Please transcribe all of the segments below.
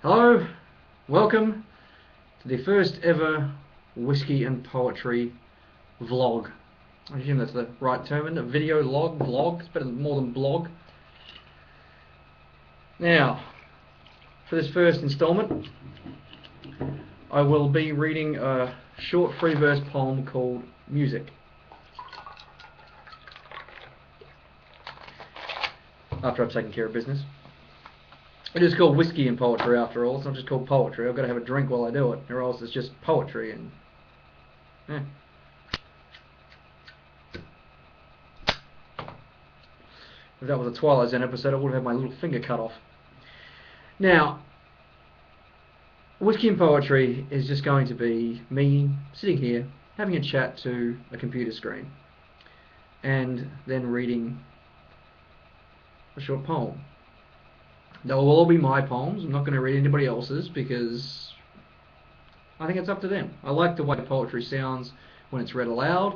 Hello, welcome to the first ever Whiskey and Poetry vlog. I assume that's the right term, isn't it? Video log, vlog, it's better more than blog. Now, for this first installment, I will be reading a short free verse poem called Music. After I've taken care of business. It is called whiskey and poetry after all. It's not just called poetry. I've got to have a drink while I do it, or else it's just poetry. And if that was a Twilight Zone episode, I would have had my little finger cut off. Now, whiskey and poetry is just going to be me sitting here having a chat to a computer screen, and then reading a short poem. They will all be my poems. I'm not going to read anybody else's because I think it's up to them. I like the way poetry sounds when it's read aloud.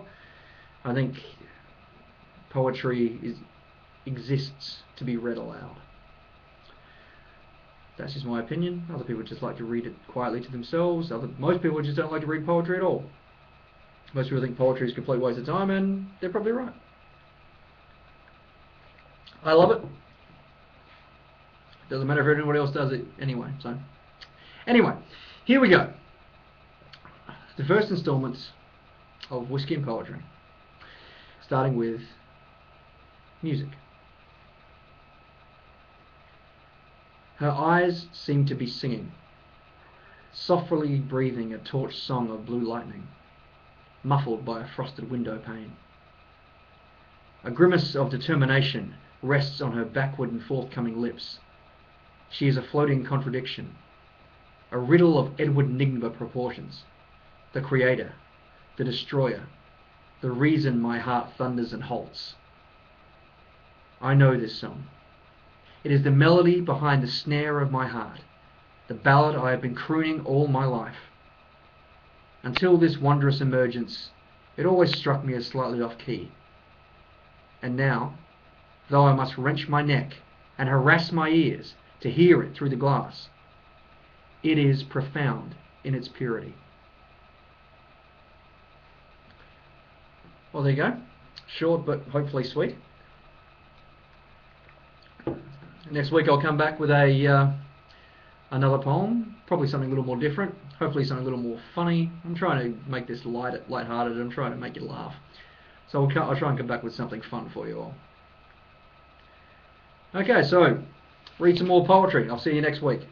I think poetry exists to be read aloud. That's just my opinion. Other people just like to read it quietly to themselves. Most people just don't like to read poetry at all. Most people think poetry is a complete waste of time, and they're probably right. I love it. Doesn't matter if anybody else does it anyway. So, anyway, here we go. The first installment of Whiskey and Poetry, starting with music. Her eyes seem to be singing, softly breathing a torch song of blue lightning, muffled by a frosted window pane. A grimace of determination rests on her backward and forthcoming lips. She is a floating contradiction, a riddle of Edward Nygma proportions, the creator, the destroyer, the reason my heart thunders and halts. I know this song. It is the melody behind the snare of my heart, the ballad I have been crooning all my life. Until this wondrous emergence, it always struck me as slightly off key. And now, though I must wrench my neck and harass my ears to hear it through the glass, it is profound in its purity. Well, there you go. Short but hopefully sweet. Next week I'll come back with another poem, probably something a little more different, hopefully something a little more funny. I'm trying to make this light-hearted. I'm trying to make you laugh. So I'll try and come back with something fun for you all. Okay, so read some more poetry. I'll see you next week.